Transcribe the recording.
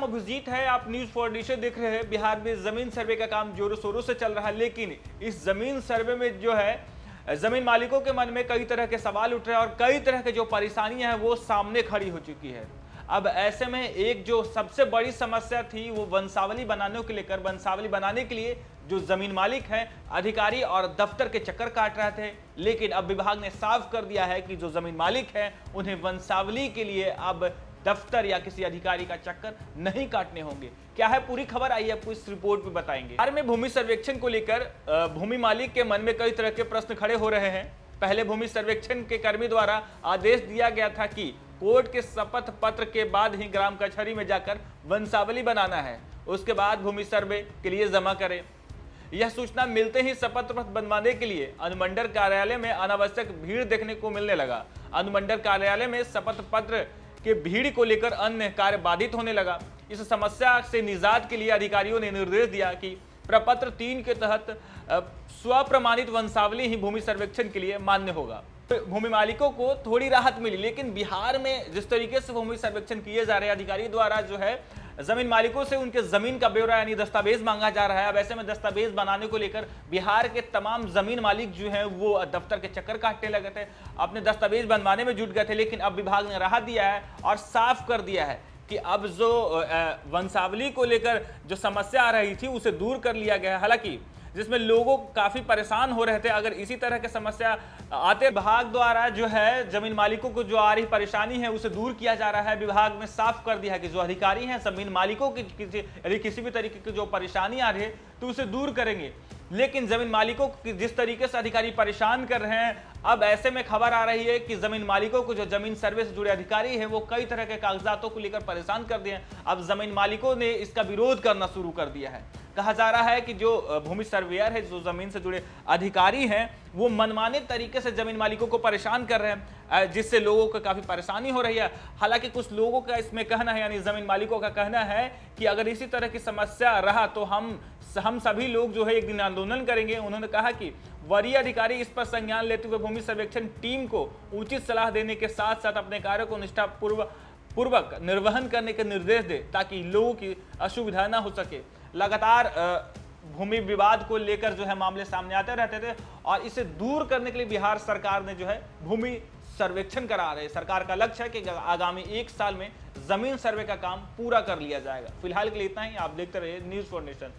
नाम अभिजीत है, आप न्यूज फॉर नेशन देख रहे हैं। बिहार में जमीन सर्वे का काम जोरों शोरों से चल रहा है, लेकिन इस जमीन सर्वे में जो है जमीन मालिकों के मन में कई तरह के सवाल उठ रहे हैं और कई तरह के जो परेशानियां हैं वो सामने खड़ी हो चुकी है। अब ऐसे में एक जो सबसे बड़ी समस्या थी वो वंशावली बनाने के लिए जो जमीन मालिक हैं, अधिकारी और दफ्तर के चक्कर काट रहे थे, लेकिन अब विभाग ने साफ कर दिया है कि जो जमीन मालिक हैं उन्हें वंशावली के लिए अब दफ्तर या किसी अधिकारी का चक्कर नहीं काटने होंगे। क्या है पूरी खबर, आइए आपको इस रिपोर्ट में बताएंगे। बिहार में भूमि सर्वेक्षण को लेकर भूमि मालिक के मन में कई तरह के प्रश्न खड़े हो रहे हैं। पहले भूमि सर्वेक्षण के कर्मी द्वारा आदेश दिया गया था कि कोर्ट के शपथ पत्र के बाद ही ग्राम कचहरी में जाकर वंशावली बनाना है, उसके बाद भूमि सर्वे के लिए जमा करें। यह सूचना मिलते ही शपथ पत्र बनवाने के लिए अनुमंडल कार्यालय में अनावश्यक भीड़ देखने को मिलने लगा। अनुमंडल कार्यालय में शपथ पत्र के भीड़ को लेकर अन्य कार्य बाधित होने लगा। इस समस्या से निजात के लिए अधिकारियों ने निर्देश दिया कि प्रपत्र 3 के तहत स्वप्रमाणित वंशावली ही भूमि सर्वेक्षण के लिए मान्य होगा। भूमि मालिकों को थोड़ी राहत मिली, लेकिन बिहार में जिस तरीके से भूमि सर्वेक्षण किए जा रहे हैं, अधिकारी द्वारा जो है जमीन मालिकों से उनके जमीन का ब्यौरा यानी दस्तावेज मांगा जा रहा है। अब ऐसे में दस्तावेज बनाने को लेकर बिहार के तमाम जमीन मालिक जो हैं वो दफ्तर के चक्कर काटने लगे थे, अपने दस्तावेज बनवाने में जुट गए थे। लेकिन अब विभाग ने राहत दिया है और साफ कर दिया है कि अब जो वंशावली को लेकर जो समस्या आ रही थी उसे दूर कर लिया गया है। हालांकि जिसमें लोगों काफी परेशान हो रहे थे, अगर इसी तरह की समस्या आते, विभाग द्वारा जो है जमीन मालिकों को जो आ रही परेशानी है उसे दूर किया जा रहा है। विभाग ने साफ कर दिया है कि जो अधिकारी हैं जमीन मालिकों की किसी भी तरीके की जो परेशानी आ रही है तो उसे दूर करेंगे। लेकिन जमीन मालिकों को जिस तरीके से अधिकारी परेशान कर रहे हैं, अब ऐसे में खबर आ रही है कि जमीन मालिकों को जो जमीन सर्वे से जुड़े अधिकारी हैं वो कई तरह के कागजातों को लेकर परेशान कर दिए हैं। अब जमीन मालिकों ने इसका विरोध करना शुरू कर दिया है। कहा जा रहा है कि जो भूमि सर्वेयर है, जो जमीन से जुड़े अधिकारी हैं, वो मनमाने तरीके से जमीन मालिकों को परेशान कर रहे हैं, जिससे लोगों को काफी परेशानी हो रही है। हालांकि कुछ लोगों का इसमें कहना है, यानी जमीन मालिकों का कहना है कि अगर इसी तरह की समस्या रहा तो हम सभी लोग जो है एक दिन आंदोलन करेंगे। उन्होंने कहा कि वरीय अधिकारी इस पर संज्ञान लेते हुए भूमि सर्वेक्षण टीम को उचित सलाह देने के साथ साथ अपने कार्यों को निष्ठापूर्वक निर्वहन करने के निर्देश दे, ताकि लोगों की असुविधा न हो सके। लगातार भूमि विवाद को लेकर जो है मामले सामने आते रहते थे और इसे दूर करने के लिए बिहार सरकार ने जो है भूमि सर्वेक्षण करा रहे। सरकार का लक्ष्य है कि आगामी 1 साल में जमीन सर्वे का काम पूरा कर लिया जाएगा। फिलहाल के लिए इतना ही। आप देखते रहिए न्यूज फॉर नेशन।